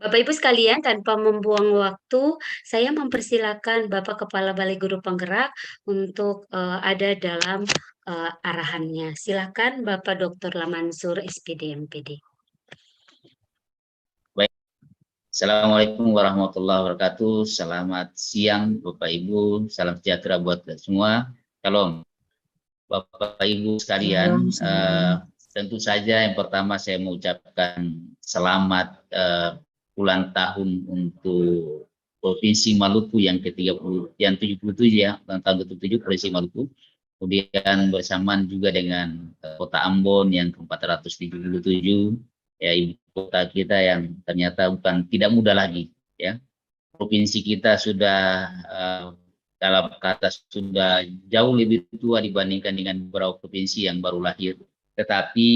Bapak Ibu sekalian, tanpa membuang waktu, saya mempersilakan Bapak Kepala Balai Guru Penggerak untuk ada dalam arahannya. Silakan Bapak Dr. Lamansur SPD MPD. Baik, Assalamualaikum warahmatullahi wabarakatuh. Selamat siang Bapak Ibu, salam sejahtera buat kita semua. Shalom Bapak Ibu sekalian. Tentu saja yang pertama saya mengucapkan selamat ulang tahun untuk Provinsi Maluku yang ke-30, yang 77 ya, tahun ke-77 Provinsi Maluku. Kemudian bersamaan juga dengan Kota Ambon yang ke-477, ya ibu kota kita yang ternyata tidak mudah lagi ya. Provinsi kita sudah dalam kata sudah jauh lebih tua dibandingkan dengan beberapa provinsi yang baru lahir, tetapi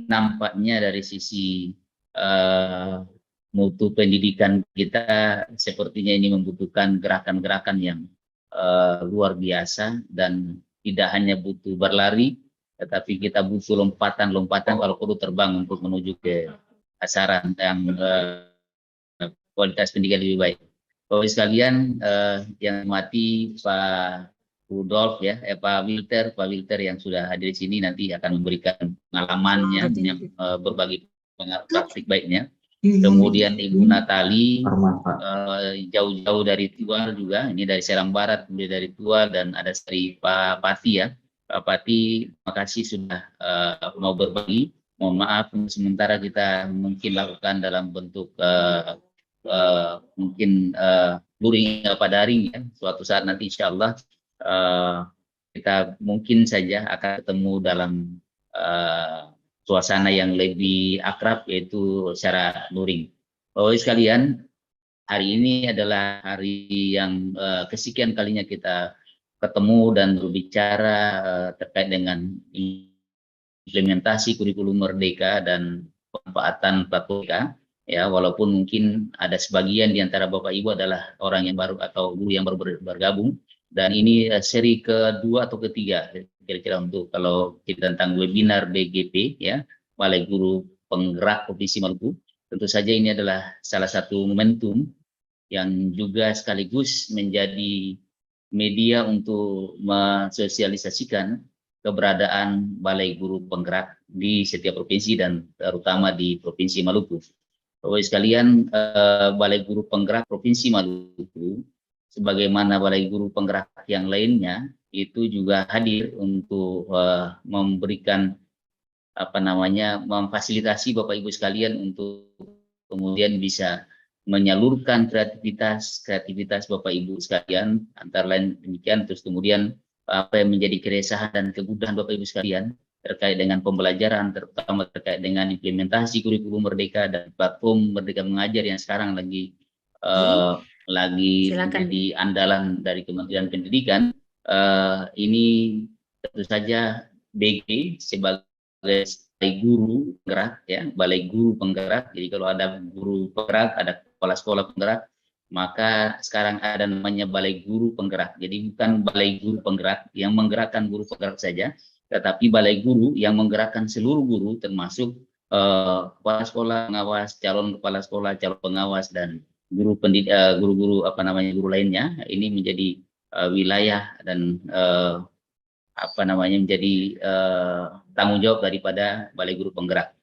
nampaknya dari sisi mutu pendidikan kita sepertinya ini membutuhkan gerakan-gerakan yang luar biasa, dan tidak hanya butuh berlari, tetapi kita butuh lompatan-lompatan kalau perlu terbang untuk menuju ke sasaran yang kualitas pendidikan lebih baik. Bapak sekalian yang mati Pak Rudolf ya, Pak Wilter yang sudah hadir di sini nanti akan memberikan pengalamannya, berbagi praktik baiknya. Kemudian Ibu Natali jauh-jauh dari Tual juga, ini dari Serang Barat, kemudian dari Tual, dan ada dari Pak Pati ya. Pak Pati, terima kasih sudah mau berbagi. Mohon maaf sementara kita mungkin lakukan dalam bentuk mungkin luring apa daring ya. Suatu saat nanti insya Allah kita mungkin saja akan ketemu dalam suasana yang lebih akrab, yaitu secara luring. Bapak sekalian, hari ini adalah hari yang kesekian kalinya kita ketemu dan berbicara terkait dengan implementasi kurikulum Merdeka dan pemanfaatan platform. Ya, walaupun mungkin ada sebagian di antara Bapak Ibu adalah orang yang baru atau guru yang baru bergabung, dan ini seri kedua atau ketiga kira-kira untuk kalau kita tentang webinar BGP ya, Balai Guru Penggerak Provinsi Maluku. Tentu saja ini adalah salah satu momentum yang juga sekaligus menjadi media untuk mensosialisasikan keberadaan Balai Guru Penggerak di setiap provinsi dan terutama di Provinsi Maluku. Bapak sekalian, Balai Guru Penggerak Provinsi Maluku, sebagaimana Balai Guru Penggerak yang lainnya, itu juga hadir untuk memberikan memfasilitasi Bapak Ibu sekalian untuk kemudian bisa menyalurkan kreativitas Bapak Ibu sekalian, antara lain demikian. Terus kemudian apa yang menjadi keresahan dan kebutuhan Bapak Ibu sekalian terkait dengan pembelajaran, terutama terkait dengan implementasi kurikulum Merdeka dan platform Merdeka Mengajar yang sekarang lagi menjadi andalan dari Kementerian Pendidikan. Ini tentu saja BG sebagai Balai Guru Penggerak ya, Balai Guru Penggerak. Jadi kalau ada guru penggerak, ada kepala sekolah penggerak, maka sekarang ada namanya Balai Guru Penggerak. Jadi bukan Balai Guru Penggerak yang menggerakkan guru penggerak saja, tetapi Balai Guru yang menggerakkan seluruh guru, termasuk kepala sekolah pengawas, calon kepala sekolah, calon pengawas, dan guru pendidik, guru-guru guru lainnya. Ini menjadi wilayah dan menjadi tanggung jawab daripada Balai Guru Penggerak.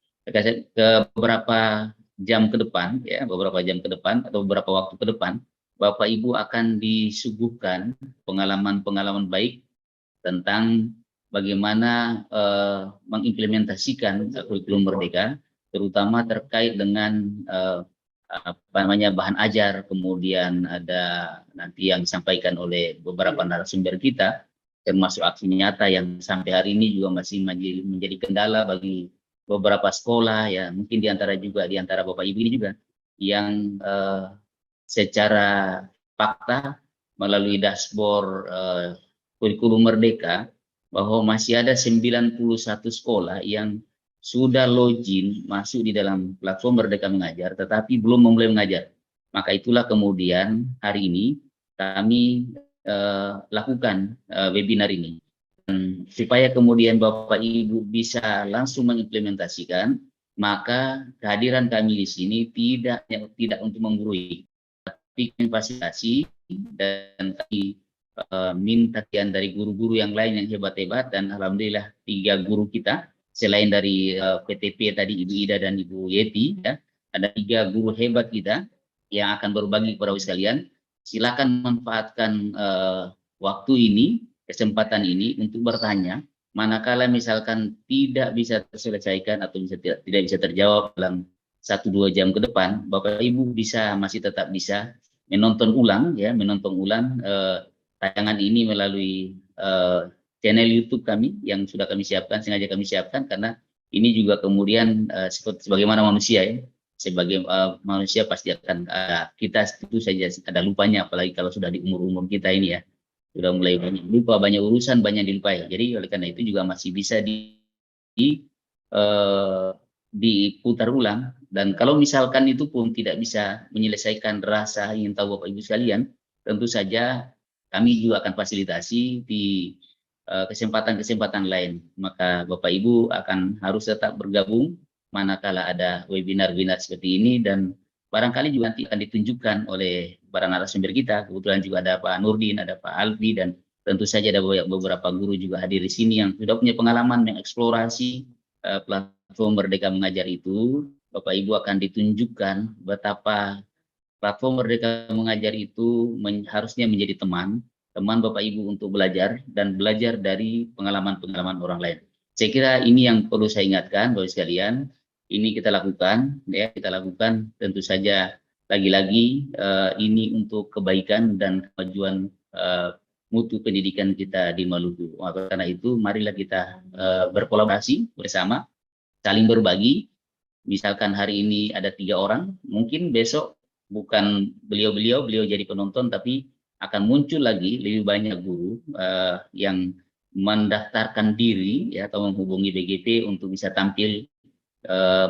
Ke beberapa jam ke depan ya, beberapa jam ke depan atau beberapa waktu ke depan, Bapak Ibu akan disuguhkan pengalaman-pengalaman baik tentang bagaimana mengimplementasikan kurikulum Merdeka, terutama terkait dengan bahan ajar. Kemudian ada nanti yang disampaikan oleh beberapa narasumber kita, termasuk aksi nyata yang sampai hari ini juga masih menjadi kendala bagi beberapa sekolah ya, mungkin di antara Bapak Ibu ini juga yang secara fakta melalui dashboard kurikulum Merdeka bahwa masih ada 91 sekolah yang sudah login masuk di dalam platform Merdeka Mengajar tetapi belum memulai mengajar. Maka itulah kemudian hari ini kami lakukan webinar ini supaya kemudian Bapak Ibu bisa langsung mengimplementasikan maka kehadiran kami di sini tidak untuk menggurui, tapi fasilitasi, dan kami minta kian dari guru-guru yang lain yang hebat-hebat, dan alhamdulillah 3 guru kita selain dari PTP tadi Ibu Ida dan Ibu Yeti, ya, ada 3 guru hebat kita yang akan berbagi kepada sekalian. Silakan manfaatkan waktu ini, kesempatan ini untuk bertanya. Manakala misalkan tidak bisa terselesaikan atau tidak bisa terjawab dalam 1-2 jam ke depan, Bapak Ibu masih tetap bisa menonton ulang, ya, menonton ulang tayangan ini melalui channel YouTube kami yang sudah kami siapkan, sengaja kami siapkan, karena ini juga kemudian sebagaimana manusia, ya, sebagai manusia pasti akan kita itu saja ada lupanya, apalagi kalau sudah di umur-umur kita ini, ya, sudah mulai banyak lupa, banyak urusan, banyak dilupai. Jadi oleh karena itu juga masih bisa diputar ulang. Dan kalau misalkan itu pun tidak bisa menyelesaikan rasa ingin tahu Bapak Ibu sekalian, tentu saja kami juga akan fasilitasi di kesempatan-kesempatan lain. Maka Bapak Ibu harus tetap bergabung manakala ada webinar-webinar seperti ini, dan barangkali juga nanti akan ditunjukkan oleh para narasumber kita. Kebetulan juga ada Pak Nurdin, ada Pak Alfi, dan tentu saja ada beberapa guru juga hadir di sini yang sudah punya pengalaman mengeksplorasi platform Merdeka Mengajar itu. Bapak Ibu akan ditunjukkan betapa platform Merdeka Mengajar itu harusnya menjadi teman Bapak Ibu untuk belajar dan belajar dari pengalaman-pengalaman orang lain. Saya kira ini yang perlu saya ingatkan, Bapak sekalian. Ini kita lakukan, ya, kita lakukan tentu saja lagi-lagi ini untuk kebaikan dan kemajuan mutu pendidikan kita di Maluku. Maka karena itu, marilah kita berkolaborasi bersama, saling berbagi. Misalkan hari ini ada 3 orang, mungkin besok bukan beliau jadi penonton, tapi akan muncul lagi lebih banyak guru yang mendaftarkan diri, ya, atau menghubungi BGP untuk bisa tampil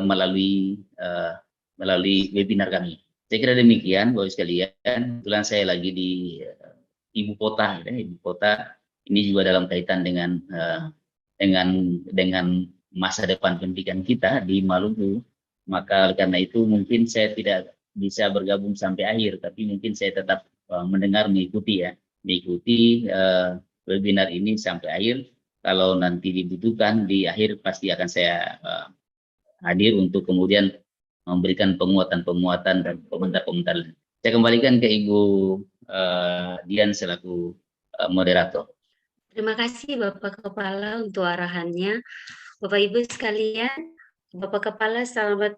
melalui webinar kami. Saya kira demikian, Bapak sekalian. Kebetulan saya lagi di ibu kota, ya. Ibu kota ini juga dalam kaitan dengan masa depan pendidikan kita di Maluku. Maka karena itu mungkin saya tidak bisa bergabung sampai akhir, tapi mungkin saya tetap mendengar, mengikuti webinar ini sampai akhir. Kalau nanti dibutuhkan di akhir, pasti akan saya hadir untuk kemudian memberikan penguatan-penguatan dan komentar-komentar. Saya kembalikan ke Ibu Dian selaku moderator. Terima kasih Bapak Kepala untuk arahannya. Bapak Ibu sekalian, Bapak Kepala selamat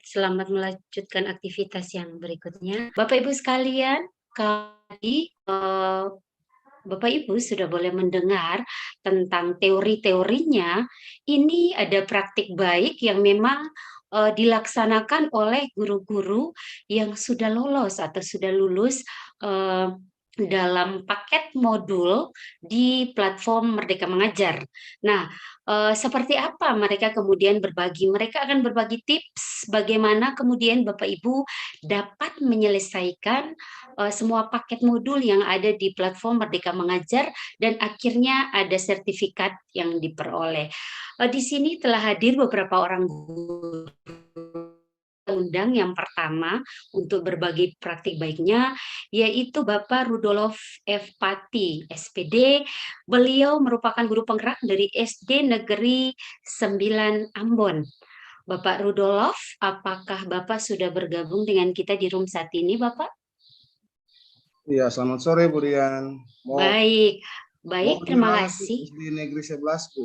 melanjutkan aktivitas yang berikutnya. Bapak Ibu sekalian, kali Bapak Ibu sudah boleh mendengar tentang teori-teorinya. Ini ada praktik baik yang memang dilaksanakan oleh guru-guru yang sudah lolos atau sudah lulus dalam paket modul di platform Merdeka Mengajar. Nah, seperti apa mereka kemudian berbagi? Mereka akan berbagi tips bagaimana kemudian Bapak Ibu dapat menyelesaikan semua paket modul yang ada di platform Merdeka Mengajar, dan akhirnya ada sertifikat yang diperoleh. Di sini telah hadir beberapa orang guru undang yang pertama untuk berbagi praktik baiknya, yaitu Bapak Rudolf F. Pati, SPD. Beliau merupakan guru penggerak dari SD Negeri 9 Ambon. Bapak Rudolf, apakah Bapak sudah bergabung dengan kita di room saat ini, Bapak? Iya, selamat sore Bu Dian. Baik, terima kasih. SD Negeri 11, Bu.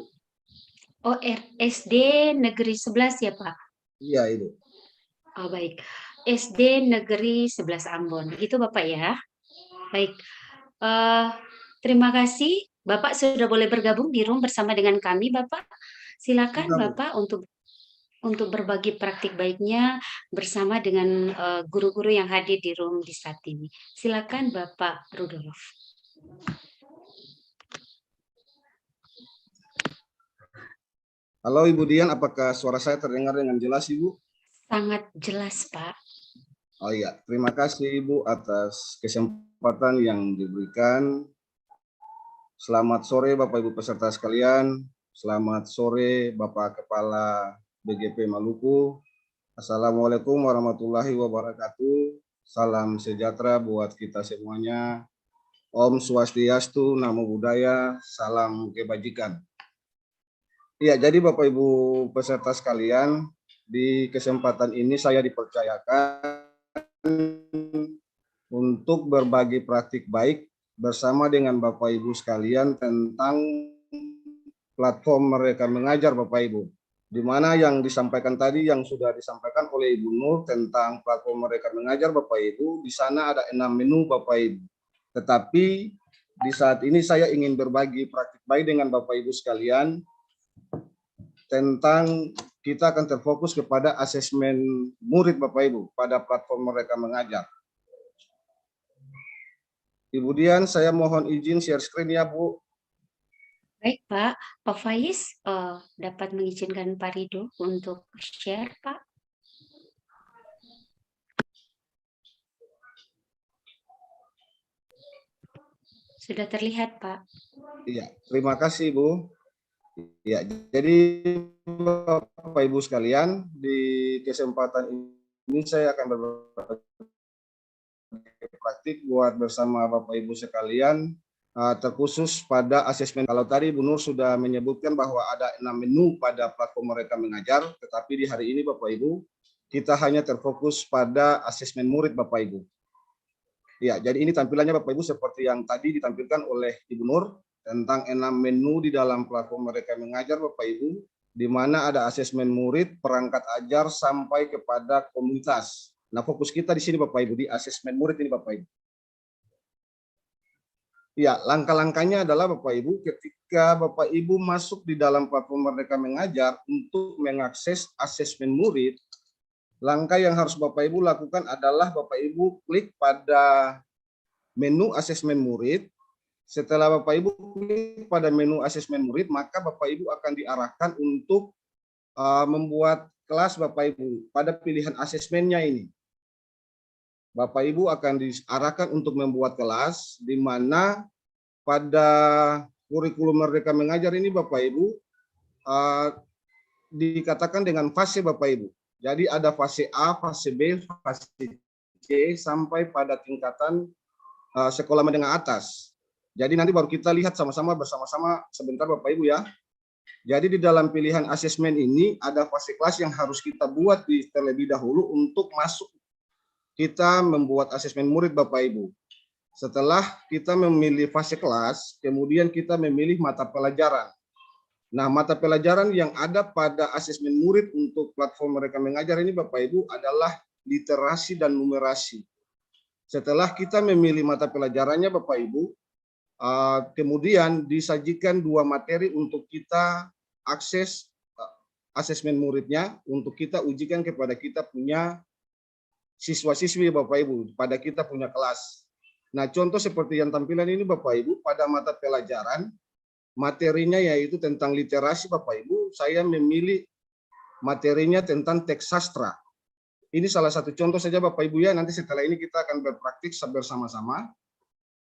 Oh, SD Negeri 11 ya, Pak? Iya, itu. Oh, baik. SD Negeri 11 Ambon. Begitu Bapak ya. Baik. Terima kasih. Bapak sudah boleh bergabung di room bersama dengan kami, Bapak. Silakan Bapak untuk berbagi praktik baiknya bersama dengan guru-guru yang hadir di room di saat ini. Silakan Bapak Rudolf. Halo Ibu Dian, apakah suara saya terdengar dengan jelas Ibu? Sangat jelas, Pak. Oh iya, terima kasih Ibu atas kesempatan yang diberikan. Selamat sore Bapak Ibu peserta sekalian. Selamat sore Bapak Kepala BGP Maluku. Assalamualaikum warahmatullahi wabarakatuh. Salam sejahtera buat kita semuanya. Om Swastiastu, Namo Buddhaya, salam kebajikan. Iya, jadi Bapak Ibu peserta sekalian, di kesempatan ini saya dipercayakan untuk berbagi praktik baik bersama dengan Bapak Ibu sekalian tentang platform Merdeka Mengajar Bapak Ibu. Di mana yang disampaikan tadi yang sudah disampaikan oleh Ibu Nur tentang platform Merdeka Mengajar Bapak Ibu, di sana ada 6 menu Bapak Ibu. Tetapi di saat ini saya ingin berbagi praktik baik dengan Bapak Ibu sekalian tentang kita akan terfokus kepada asesmen murid Bapak Ibu pada platform Merdeka Mengajar. Ibu Dian, saya mohon izin share screen ya Bu. Baik Pak, Pak Faiz dapat mengizinkan Pak Rido untuk share Pak. Sudah terlihat Pak. Iya, terima kasih Bu. Ya, jadi Bapak Ibu sekalian, di kesempatan ini saya akan berbagi praktik buat bersama Bapak Ibu sekalian, terkhusus pada asesmen. Kalau tadi Bu Nur sudah menyebutkan bahwa ada 6 menu pada platform Merdeka Mengajar, tetapi di hari ini Bapak Ibu, kita hanya terfokus pada asesmen murid Bapak Ibu. Ya, jadi ini tampilannya Bapak Ibu seperti yang tadi ditampilkan oleh Ibu Nur, tentang 6 menu di dalam platform Merdeka Mengajar Bapak Ibu, di mana ada asesmen murid, perangkat ajar, sampai kepada komunitas. Nah, fokus kita di sini Bapak Ibu, di asesmen murid ini Bapak Ibu. Ya, langkah-langkahnya adalah Bapak Ibu, ketika Bapak Ibu masuk di dalam platform Merdeka Mengajar untuk mengakses asesmen murid, langkah yang harus Bapak Ibu lakukan adalah Bapak Ibu klik pada menu asesmen murid. Setelah Bapak Ibu klik pada menu asesmen murid, maka Bapak Ibu akan diarahkan untuk membuat kelas Bapak Ibu pada pilihan asesmennya ini. Bapak Ibu akan diarahkan untuk membuat kelas, di mana pada kurikulum Merdeka Mengajar ini Bapak Ibu dikatakan dengan fase Bapak Ibu. Jadi ada fase A, fase B, fase C, sampai pada tingkatan sekolah menengah atas. Jadi nanti baru kita lihat sama-sama bersama-sama sebentar Bapak Ibu ya. Jadi di dalam pilihan asesmen ini ada fase kelas yang harus kita buat terlebih dahulu untuk masuk kita membuat asesmen murid Bapak Ibu. Setelah kita memilih fase kelas, kemudian kita memilih mata pelajaran. Nah, mata pelajaran yang ada pada asesmen murid untuk platform Merdeka Mengajar ini Bapak Ibu adalah literasi dan numerasi. Setelah kita memilih mata pelajarannya Bapak Ibu, kemudian disajikan 2 materi untuk kita akses asesmen muridnya, untuk kita ujikan kepada kita punya siswa-siswi Bapak Ibu, pada kita punya kelas. Nah, contoh seperti yang tampilan ini Bapak Ibu, pada mata pelajaran, materinya yaitu tentang literasi Bapak Ibu, saya memilih materinya tentang teks sastra. Ini salah satu contoh saja Bapak Ibu ya, nanti setelah ini kita akan berpraktik bersama-sama.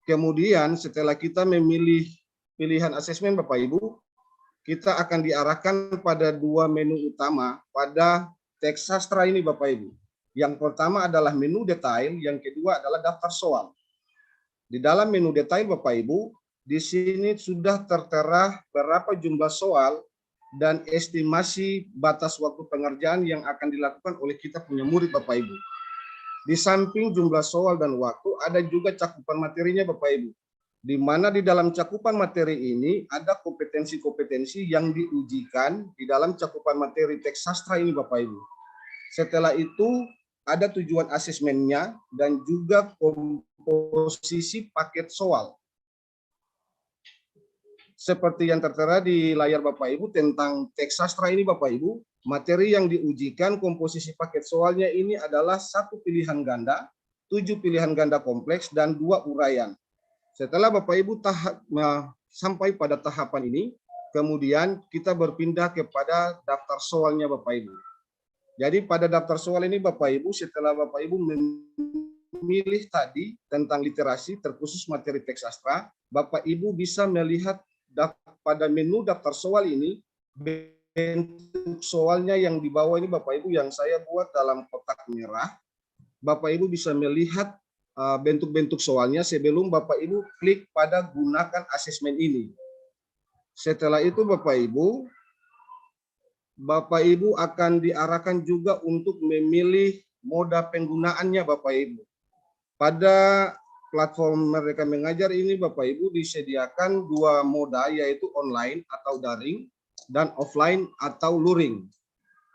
Kemudian setelah kita memilih pilihan asesmen Bapak Ibu, kita akan diarahkan pada 2 menu utama pada teks sastra ini Bapak Ibu. Yang pertama adalah menu detail, yang kedua adalah daftar soal. Di dalam menu detail Bapak Ibu, di sini sudah tertera berapa jumlah soal dan estimasi batas waktu pengerjaan yang akan dilakukan oleh kita punya murid Bapak Ibu. Di samping jumlah soal dan waktu, ada juga cakupan materinya Bapak Ibu. Di mana di dalam cakupan materi ini ada kompetensi-kompetensi yang diujikan di dalam cakupan materi teks sastra ini Bapak Ibu. Setelah itu ada tujuan asesmennya dan juga komposisi paket soal. Seperti yang tertera di layar Bapak Ibu tentang teks sastra ini Bapak Ibu, materi yang diujikan komposisi paket soalnya ini adalah 1 pilihan ganda, 7 pilihan ganda kompleks, dan 2 uraian. Setelah Bapak Ibu sampai pada tahapan ini, kemudian kita berpindah kepada daftar soalnya Bapak Ibu. Jadi pada daftar soal ini Bapak Ibu, setelah Bapak Ibu memilih tadi tentang literasi terkhusus materi teks sastra, Bapak Ibu bisa melihat pada menu daftar soal ini bentuk soalnya yang di bawah ini Bapak Ibu yang saya buat dalam kotak merah. Bapak Ibu bisa melihat bentuk-bentuk soalnya sebelum Bapak Ibu klik pada gunakan asesmen ini. Setelah itu Bapak Ibu akan diarahkan juga untuk memilih moda penggunaannya Bapak Ibu. Pada platform Merdeka Mengajar ini Bapak Ibu disediakan dua moda, yaitu online atau daring dan offline atau luring.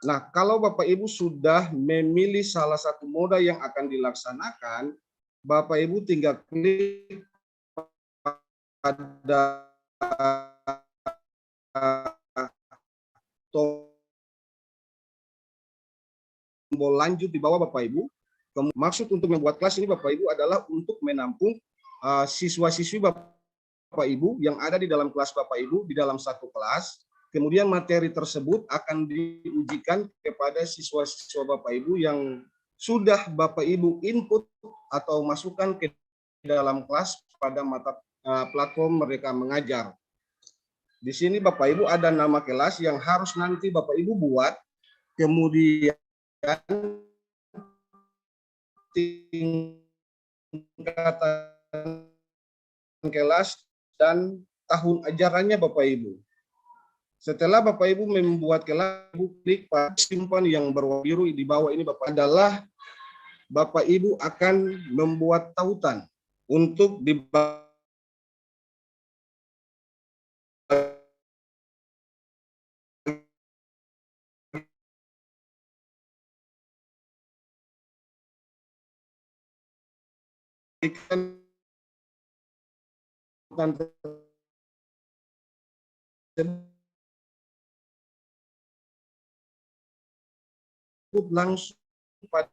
Nah, kalau Bapak Ibu sudah memilih salah satu moda yang akan dilaksanakan, Bapak Ibu tinggal klik pada tombol lanjut di bawah Bapak Ibu. Maksud untuk membuat kelas ini Bapak Ibu adalah untuk menampung siswa-siswi Bapak Ibu yang ada di dalam kelas Bapak Ibu di dalam satu kelas. Kemudian materi tersebut akan diujikan kepada siswa-siswa Bapak Ibu yang sudah Bapak Ibu input atau masukkan ke dalam kelas pada mata platform Merdeka Mengajar. Di sini Bapak Ibu ada nama kelas yang harus nanti Bapak Ibu buat, kemudian tingkatan kelas dan tahun ajarannya Bapak Ibu. Setelah Bapak Ibu membuat kelas, Ibu klik pada simpan yang berwarna biru di bawah ini Bapak adalah Bapak Ibu akan membuat tautan untuk dibagikan langsung pada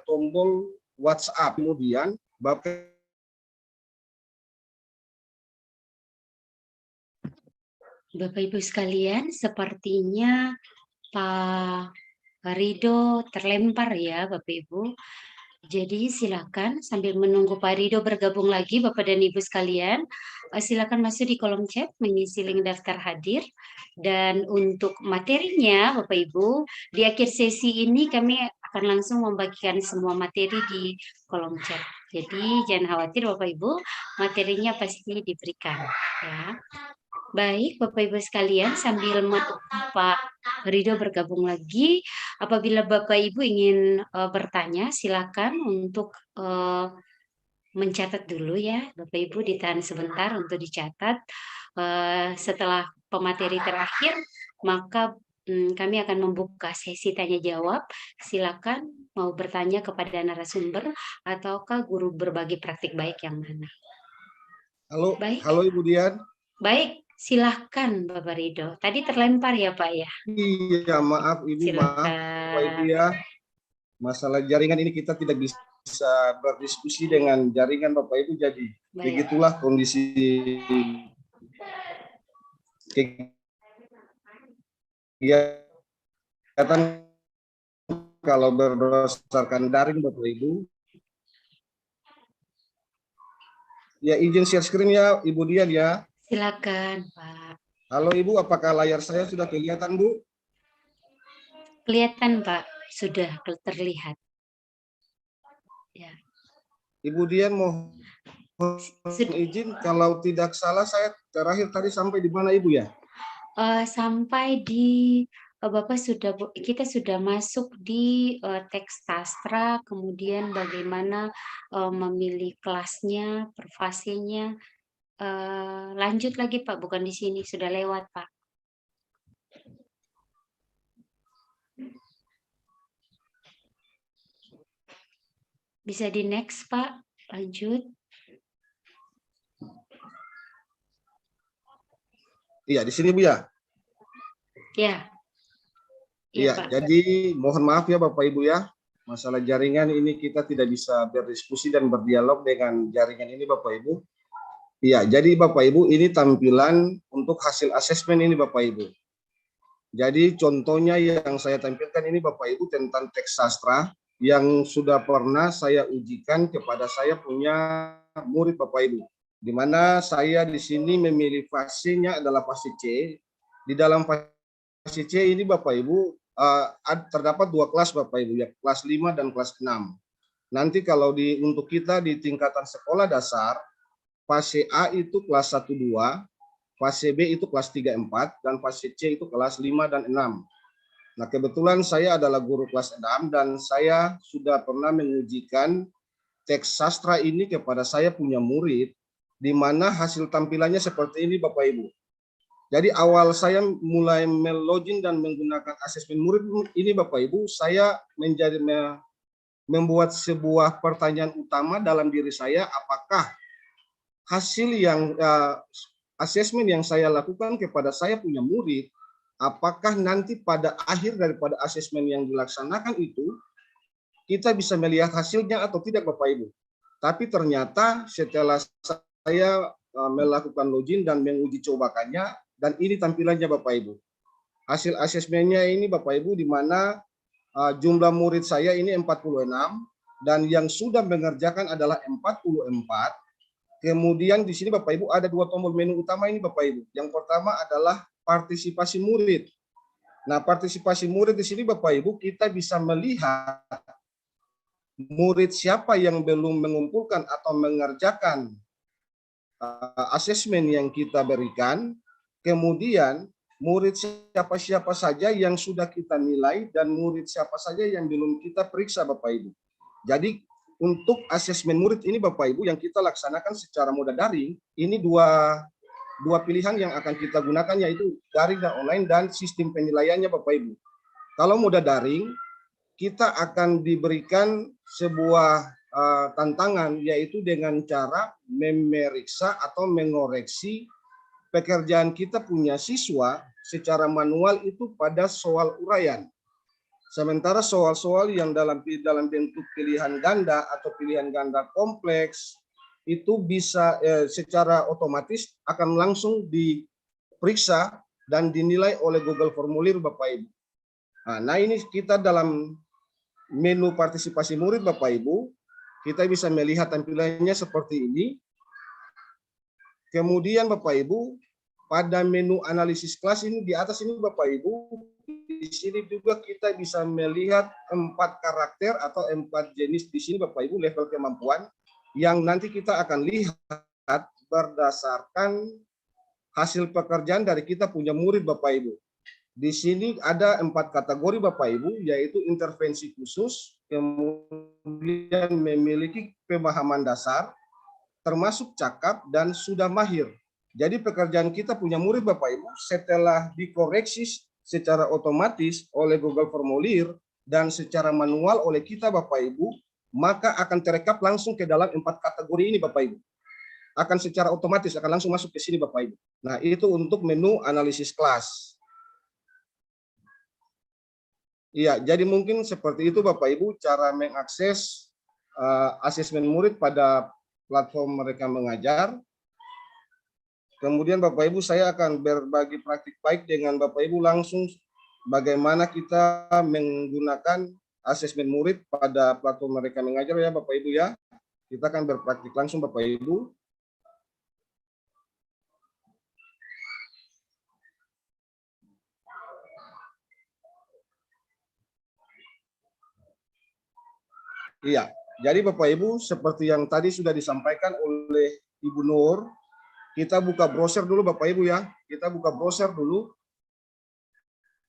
tombol WhatsApp. Kemudian Bapak Ibu sekalian, sepertinya Pak Rido terlempar ya Bapak Ibu. Jadi silakan sambil menunggu Pak Rido bergabung lagi Bapak dan Ibu sekalian, silakan masuk di kolom chat mengisi link daftar hadir. Dan untuk materinya Bapak Ibu, di akhir sesi ini kami akan langsung membagikan semua materi di kolom chat. Jadi jangan khawatir Bapak Ibu, materinya pasti diberikan ya. Baik, Bapak Ibu sekalian, sambil menunggu Pak Rido bergabung lagi, apabila Bapak Ibu ingin bertanya, silakan untuk mencatat dulu ya, Bapak Ibu ditahan sebentar untuk dicatat. Setelah pemateri terakhir, maka kami akan membuka sesi tanya jawab. Silakan mau bertanya kepada narasumber ataukah guru berbagi praktik baik yang mana. Halo, baik. Halo Ibu Dian. Baik. Silahkan Bapak Rido. Tadi terlempar ya Pak ya? Iya, maaf Ibu, maaf Bapak Ibu ya. Masalah jaringan ini kita tidak bisa berdiskusi dengan jaringan Bapak Ibu, jadi begitulah kondisi kegiatan kalau berdasarkan daring Bapak Ibu. Ya, izin share screen ya Ibu Dian ya. Silakan, Pak. Halo Ibu, apakah layar saya sudah kelihatan, Bu? Kelihatan, Pak. Sudah terlihat. Ya. Ibu Dian mohon izin, kalau tidak salah saya terakhir tadi sampai di mana Ibu ya? Sampai di kita sudah masuk di teks sastra, kemudian bagaimana memilih kelasnya, perfasinya. Lanjut lagi Pak, bukan di sini, sudah lewat Pak. Bisa di next Pak, lanjut. Iya, di sini Bu ya? Ya. Iya, jadi mohon maaf ya Bapak Ibu ya. Masalah jaringan ini kita tidak bisa berdiskusi dan berdialog dengan jaringan ini Bapak Ibu. Iya, jadi Bapak Ibu ini tampilan untuk hasil asesmen ini Bapak Ibu. Jadi contohnya yang saya tampilkan ini Bapak Ibu tentang teks sastra yang sudah pernah saya ujikan kepada saya punya murid Bapak Ibu. di mana saya di sini memilih fasenya adalah fase C. Di dalam fase C ini Bapak Ibu terdapat 2 kelas Bapak Ibu, ya, kelas 5 dan kelas 6. Nanti kalau untuk kita di tingkatan sekolah dasar, fase A itu kelas 1, 2, fase B itu kelas 3, 4, dan fase C itu kelas 5 dan 6. Nah, kebetulan saya adalah guru kelas 6 dan saya sudah pernah mengujikan teks sastra ini kepada saya punya murid, di mana hasil tampilannya seperti ini Bapak Ibu. Jadi awal saya mulai melogin dan menggunakan asesmen murid ini Bapak Ibu, saya membuat sebuah pertanyaan utama dalam diri saya, apakah hasil yang asesmen yang saya lakukan kepada saya punya murid, apakah nanti pada akhir daripada asesmen yang dilaksanakan itu, kita bisa melihat hasilnya atau tidak Bapak Ibu. Tapi ternyata setelah saya melakukan login dan menguji cobakannya, dan ini tampilannya Bapak Ibu. Hasil asesmennya ini Bapak Ibu, di mana jumlah murid saya ini 46, dan yang sudah mengerjakan adalah 44. Kemudian di sini Bapak Ibu ada 2 tombol menu utama ini Bapak Ibu. Yang pertama adalah partisipasi murid. Nah, partisipasi murid di sini Bapak Ibu, kita bisa melihat murid siapa yang belum mengumpulkan atau mengerjakan asesmen yang kita berikan, kemudian murid siapa-siapa saja yang sudah kita nilai, dan murid siapa saja yang belum kita periksa Bapak Ibu. Jadi untuk asesmen murid ini Bapak Ibu yang kita laksanakan secara moda daring, ini dua pilihan yang akan kita gunakan, yaitu daring dan online, dan sistem penilaiannya Bapak Ibu. Kalau moda daring, kita akan diberikan sebuah tantangan, yaitu dengan cara memeriksa atau mengoreksi pekerjaan kita punya siswa secara manual itu pada soal uraian. Sementara soal-soal yang dalam bentuk pilihan ganda atau pilihan ganda kompleks itu bisa secara otomatis akan langsung diperiksa dan dinilai oleh Google Formulir Bapak Ibu. Nah, ini kita dalam menu partisipasi murid Bapak Ibu, kita bisa melihat tampilannya seperti ini. Kemudian Bapak Ibu, pada menu analisis kelas ini di atas ini Bapak Ibu, di sini juga kita bisa melihat 4 karakter atau 4 jenis di sini Bapak Ibu level kemampuan yang nanti kita akan lihat berdasarkan hasil pekerjaan dari kita punya murid Bapak Ibu. Di sini ada 4 kategori Bapak Ibu, yaitu intervensi khusus, kemudian memiliki pemahaman dasar, termasuk cakap dan sudah mahir. Jadi pekerjaan kita punya murid Bapak Ibu setelah dikoreksi secara otomatis oleh Google Formulir dan secara manual oleh kita Bapak Ibu, maka akan terekap langsung ke dalam 4 kategori ini Bapak Ibu. Akan secara otomatis akan langsung masuk ke sini Bapak Ibu. Nah, itu untuk menu analisis kelas. Iya, jadi mungkin seperti itu Bapak Ibu cara mengakses asesmen murid pada platform Mereka Mengajar. Kemudian Bapak Ibu, saya akan berbagi praktik baik dengan Bapak Ibu langsung bagaimana kita menggunakan asesmen murid pada platform Mereka Mengajar ya Bapak Ibu ya. Kita akan berpraktik langsung Bapak Ibu. Iya, jadi Bapak Ibu seperti yang tadi sudah disampaikan oleh Ibu Nur, kita buka browser dulu Bapak Ibu ya. Kita buka browser dulu.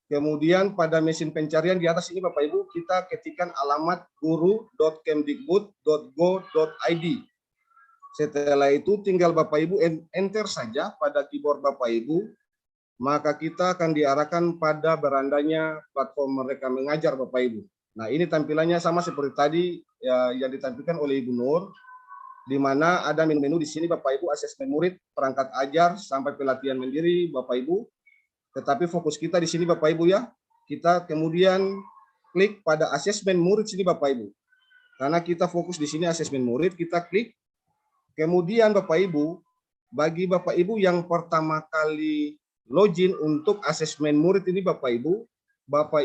Kemudian pada mesin pencarian di atas ini Bapak Ibu, kita ketikkan alamat guru.kemdikbud.go.id. Setelah itu tinggal Bapak Ibu enter saja pada keyboard Bapak Ibu, maka kita akan diarahkan pada berandanya platform Mereka Mengajar Bapak Ibu. Nah, ini tampilannya sama seperti tadi ya, yang ditampilkan oleh Ibu Nur, di mana ada menu-menu di sini Bapak Ibu, asesmen murid, perangkat ajar, sampai pelatihan mandiri Bapak Ibu. Tetapi fokus kita di sini Bapak Ibu ya, kita kemudian klik pada asesmen murid sini Bapak Ibu. Karena kita fokus di sini asesmen murid, kita klik. Kemudian Bapak Ibu, bagi Bapak Ibu yang pertama kali login untuk asesmen murid ini Bapak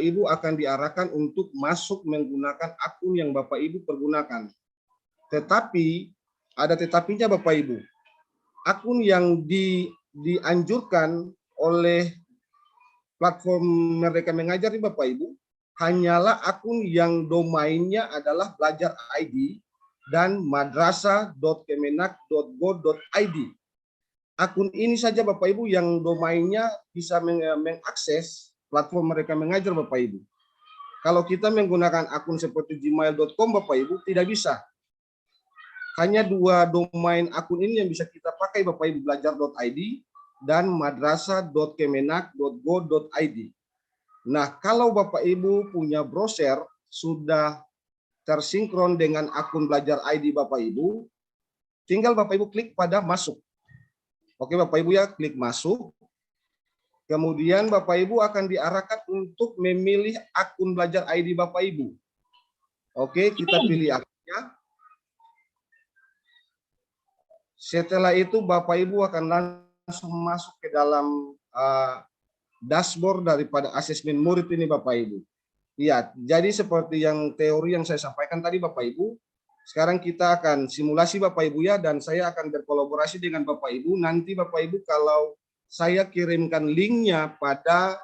Ibu akan diarahkan untuk masuk menggunakan akun yang Bapak Ibu pergunakan. Tetapi ada tetapinya Bapak Ibu. akun yang dianjurkan oleh platform Merdeka Mengajar nih Bapak Ibu, hanyalah akun yang domainnya adalah belajar ID dan madrasah.kemenak.go.id. Akun ini saja Bapak Ibu yang domainnya bisa mengakses platform Merdeka Mengajar Bapak Ibu. Kalau kita menggunakan akun seperti gmail.com Bapak Ibu tidak bisa. Hanya dua domain akun ini yang bisa kita pakai Bapak Ibu, belajar.id dan madrasah.kemenak.go.id. Nah, kalau Bapak Ibu punya browser sudah tersinkron dengan akun belajar ID Bapak Ibu, tinggal Bapak Ibu klik pada masuk. Oke Bapak Ibu ya, klik masuk. Kemudian Bapak Ibu akan diarahkan untuk memilih akun belajar ID Bapak Ibu. Oke, kita pilih akunnya. Setelah itu Bapak Ibu akan langsung masuk ke dalam dashboard daripada asesmen murid ini Bapak Ibu. Iya, jadi seperti yang teori yang saya sampaikan tadi Bapak Ibu, sekarang kita akan simulasi Bapak Ibu ya, dan saya akan berkolaborasi dengan Bapak Ibu. Nanti Bapak Ibu kalau saya kirimkan linknya pada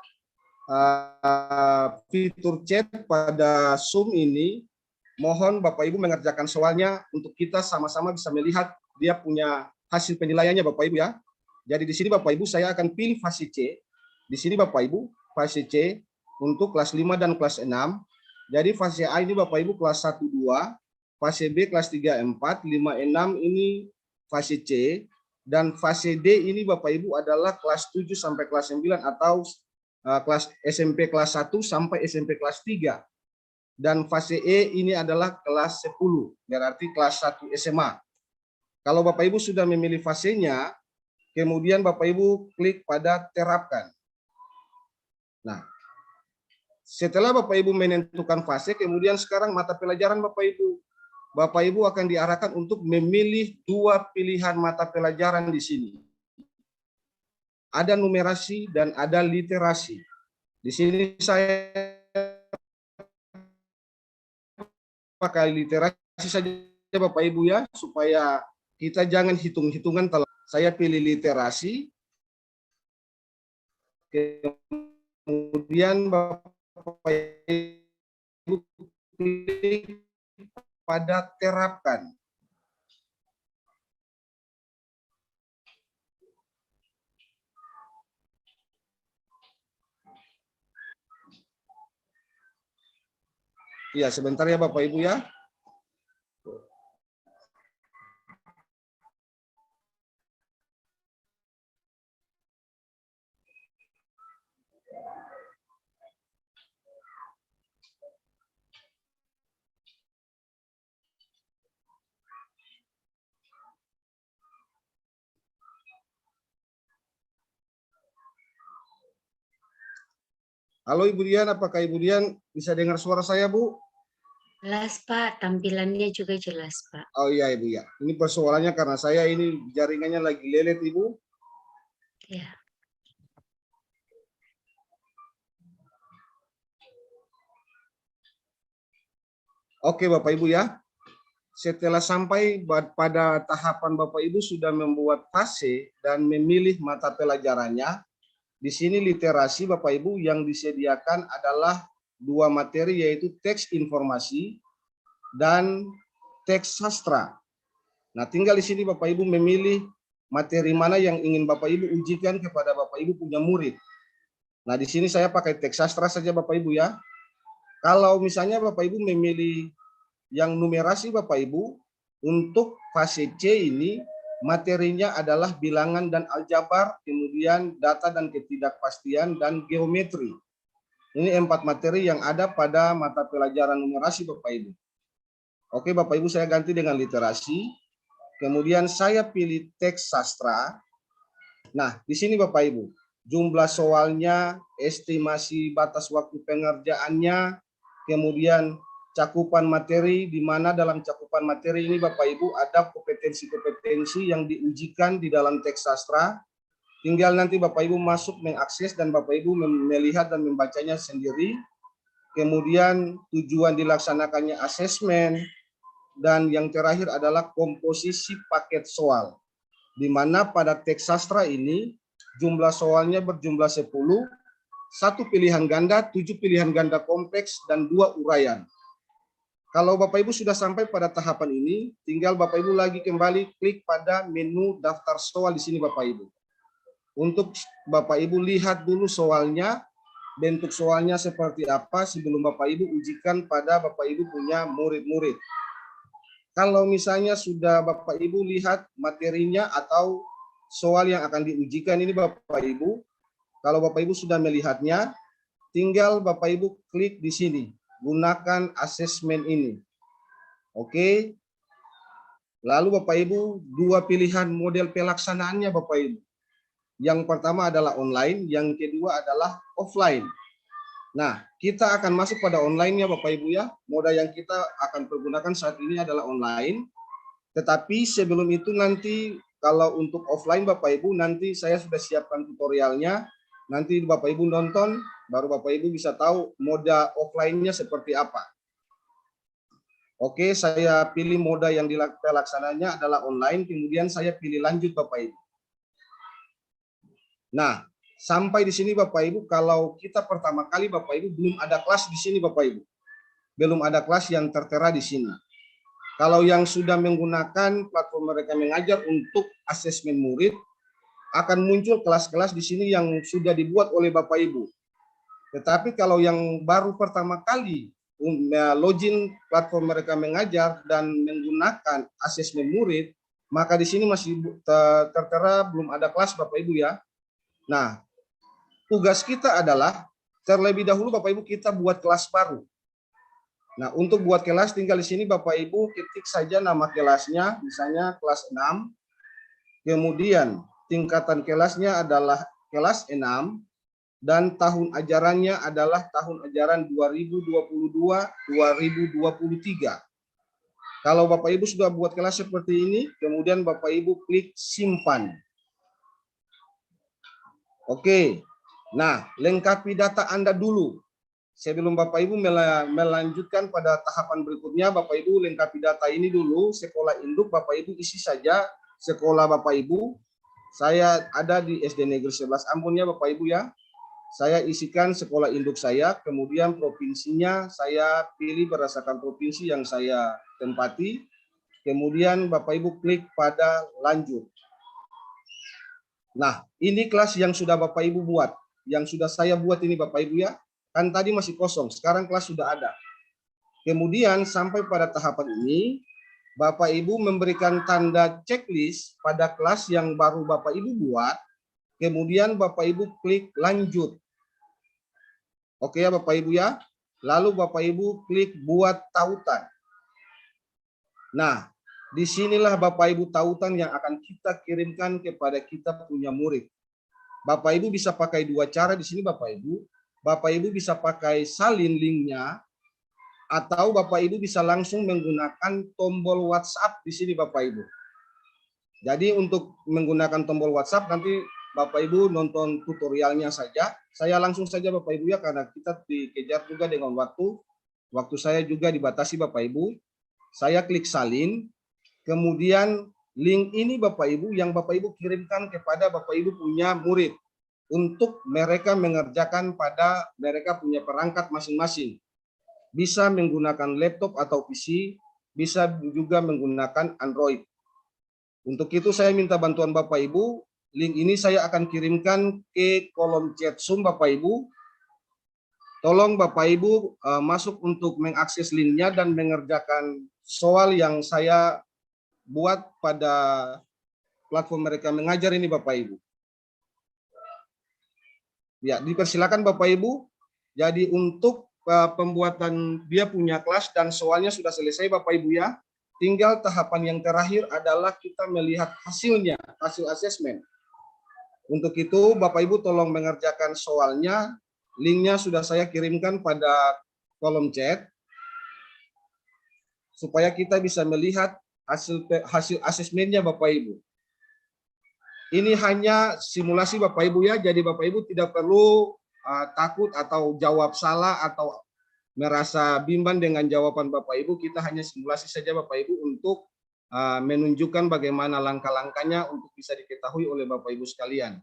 fitur chat pada Zoom ini, mohon Bapak Ibu mengerjakan soalnya untuk kita sama-sama bisa melihat dia punya hasil penilaiannya Bapak Ibu ya. Jadi di sini Bapak Ibu saya akan pilih fase C. Di sini Bapak Ibu fase C untuk kelas 5 dan kelas 6. Jadi fase A ini Bapak Ibu kelas 1 2, fase B kelas 3 4, 5 6 ini fase C, dan fase D ini Bapak Ibu adalah kelas 7 sampai kelas 9 atau kelas SMP kelas 1 sampai SMP kelas 3. Dan fase E ini adalah kelas 10, berarti kelas 1 SMA. Kalau Bapak Ibu sudah memilih fasenya, kemudian Bapak Ibu klik pada terapkan. Nah, setelah Bapak Ibu menentukan fase, kemudian sekarang mata pelajaran Bapak Ibu akan diarahkan untuk memilih dua pilihan mata pelajaran di sini. Ada numerasi dan ada literasi. Di sini saya pakai literasi saja Bapak Ibu ya, supaya kita jangan hitung-hitungan. Saya pilih literasi. Kemudian Bapak Ibu klik pada terapkan. Ya, sebentar ya Bapak Ibu ya. Halo Ibu Dian, apakah Ibu Dian bisa dengar suara saya, Bu? Jelas Pak, tampilannya juga jelas Pak. Oh iya Ibu ya. Ini persoalannya karena saya ini jaringannya lagi lelet Ibu. Ya. Oke Bapak Ibu ya. Setelah sampai pada tahapan Bapak Ibu sudah membuat fase dan memilih mata pelajarannya, di sini literasi Bapak Ibu yang disediakan adalah dua materi, yaitu teks informasi dan teks sastra. Nah, tinggal di sini Bapak Ibu memilih materi mana yang ingin Bapak Ibu ujikan kepada Bapak Ibu punya murid. Nah, di sini saya pakai teks sastra saja Bapak Ibu ya. Kalau misalnya Bapak Ibu memilih yang numerasi Bapak Ibu, untuk fase C ini materinya adalah bilangan dan aljabar, kemudian data dan ketidakpastian, dan geometri. Ini 4 materi yang ada pada mata pelajaran numerasi Bapak Ibu. Oke Bapak Ibu, saya ganti dengan literasi. Kemudian saya pilih teks sastra. Nah, di sini Bapak Ibu, jumlah soalnya, estimasi batas waktu pengerjaannya, kemudian cakupan materi, di mana dalam cakupan materi ini Bapak Ibu ada kompetensi-kompetensi yang diujikan di dalam teks sastra. Tinggal nanti Bapak Ibu masuk mengakses dan Bapak Ibu melihat dan membacanya sendiri. Kemudian tujuan dilaksanakannya asesmen, dan yang terakhir adalah komposisi paket soal. di mana pada teks sastra ini jumlah soalnya berjumlah 10, 1 pilihan ganda, 7 pilihan ganda kompleks, dan 2 uraian. Kalau Bapak Ibu sudah sampai pada tahapan ini, tinggal Bapak Ibu lagi kembali klik pada menu daftar soal di sini Bapak Ibu. Untuk Bapak Ibu lihat dulu soalnya, bentuk soalnya seperti apa sebelum Bapak Ibu ujikan pada Bapak Ibu punya murid-murid. Kalau misalnya sudah Bapak Ibu lihat materinya atau soal yang akan diujikan ini Bapak Ibu, kalau Bapak Ibu sudah melihatnya, tinggal Bapak Ibu klik di sini, gunakan asesmen ini. Oke. Lalu Bapak Ibu, 2 pilihan model pelaksanaannya Bapak Ibu. Yang pertama adalah online, yang kedua adalah offline. Nah, kita akan masuk pada online-nya Bapak Ibu ya. Moda yang kita akan pergunakan saat ini adalah online. Tetapi sebelum itu nanti kalau untuk offline Bapak Ibu, nanti saya sudah siapkan tutorialnya. Nanti Bapak Ibu nonton, baru Bapak Ibu bisa tahu moda offline-nya seperti apa. Oke, saya pilih moda yang pelaksananya adalah online, kemudian saya pilih lanjut Bapak Ibu. Nah, sampai di sini Bapak Ibu, kalau kita pertama kali Bapak Ibu belum ada kelas di sini Bapak Ibu. Belum ada kelas yang tertera di sini. Kalau yang sudah menggunakan platform Mereka Mengajar untuk asesmen murid, akan muncul kelas-kelas di sini yang sudah dibuat oleh Bapak Ibu. Tetapi kalau yang baru pertama kali login platform Mereka Mengajar dan menggunakan asesmen murid, maka di sini masih tertera belum ada kelas Bapak Ibu ya. Nah, tugas kita adalah terlebih dahulu Bapak Ibu kita buat kelas baru. Nah, untuk buat kelas tinggal di sini Bapak Ibu ketik saja nama kelasnya, misalnya kelas 6. Kemudian tingkatan kelasnya adalah kelas 6 dan tahun ajarannya adalah tahun ajaran 2022-2023. Kalau Bapak Ibu sudah buat kelas seperti ini, kemudian Bapak Ibu klik simpan. Oke. Nah, lengkapi data Anda dulu. Sebelum Bapak Ibu melanjutkan pada tahapan berikutnya, Bapak Ibu lengkapi data ini dulu. Sekolah induk Bapak Ibu isi saja sekolah Bapak Ibu. Saya ada di SD Negeri 11 Ambon ya Bapak Ibu ya. Saya isikan sekolah induk saya, kemudian provinsinya saya pilih berdasarkan provinsi yang saya tempati. Kemudian Bapak Ibu klik pada lanjut. Nah, ini kelas yang sudah Bapak Ibu buat. Yang sudah saya buat ini Bapak Ibu ya. Kan tadi masih kosong, sekarang kelas sudah ada. Kemudian sampai pada tahapan ini, Bapak Ibu memberikan tanda checklist pada kelas yang baru Bapak Ibu buat. Kemudian Bapak Ibu klik lanjut. Oke ya Bapak Ibu ya. Lalu Bapak Ibu klik buat tautan. Nah, disinilah Bapak Ibu tautan yang akan kita kirimkan kepada kita punya murid. Bapak Ibu bisa pakai 2 cara di sini Bapak Ibu. Bapak Ibu bisa pakai salin linknya, atau Bapak Ibu bisa langsung menggunakan tombol WhatsApp di sini Bapak Ibu. Jadi untuk menggunakan tombol WhatsApp nanti Bapak Ibu nonton tutorialnya saja. Saya langsung saja Bapak Ibu ya, karena kita dikejar juga dengan waktu. Waktu saya juga dibatasi Bapak Ibu. Saya klik salin. Kemudian link ini Bapak Ibu yang Bapak Ibu kirimkan kepada Bapak Ibu punya murid untuk mereka mengerjakan pada mereka punya perangkat masing-masing. Bisa menggunakan laptop atau PC, bisa juga menggunakan Android. Untuk itu saya minta bantuan Bapak Ibu. Link ini saya akan kirimkan ke kolom chat Zoom Bapak Ibu. Tolong Bapak Ibu masuk untuk mengakses linknya dan mengerjakan soal yang saya buat pada platform Mereka Mengajar ini Bapak Ibu. Ya, dipersilakan Bapak Ibu. Jadi untuk pembuatan dia punya kelas dan soalnya sudah selesai Bapak Ibu ya. Tinggal tahapan yang terakhir adalah kita melihat hasilnya, hasil asesmen. Untuk itu Bapak Ibu tolong mengerjakan soalnya. Linknya sudah saya kirimkan pada kolom chat. Supaya kita bisa melihat hasil asesmennya Bapak Ibu. Ini hanya simulasi Bapak Ibu ya, jadi Bapak Ibu tidak perlu takut atau jawab salah atau merasa bimbang dengan jawaban Bapak Ibu. Kita hanya simulasi saja Bapak Ibu untuk menunjukkan bagaimana langkah-langkahnya untuk bisa diketahui oleh Bapak Ibu sekalian.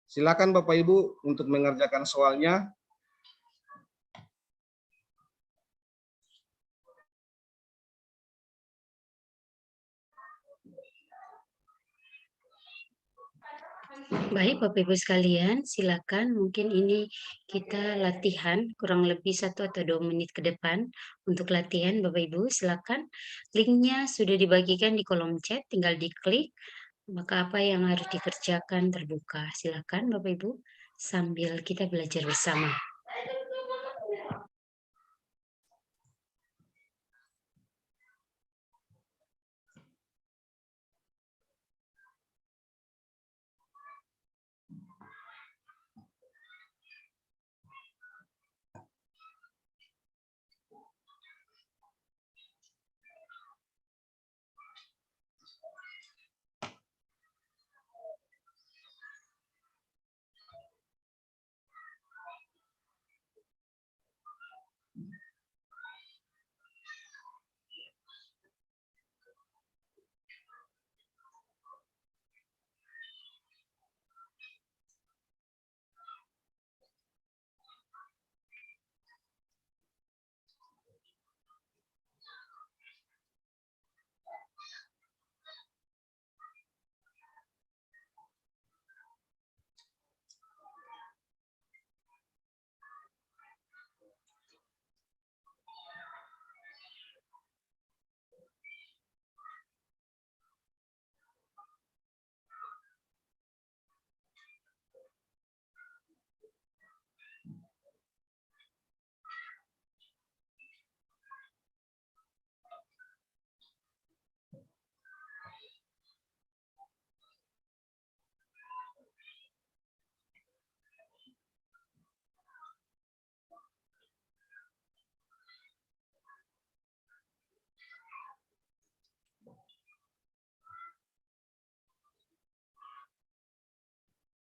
Silakan Bapak Ibu untuk mengerjakan soalnya. Baik, Bapak Ibu sekalian, silakan. Mungkin ini kita latihan kurang lebih 1 atau 2 menit ke depan untuk latihan, Bapak Ibu. Silakan. Linknya sudah dibagikan di kolom chat, tinggal diklik. Maka apa yang harus dikerjakan terbuka. Silakan, Bapak Ibu, sambil kita belajar bersama.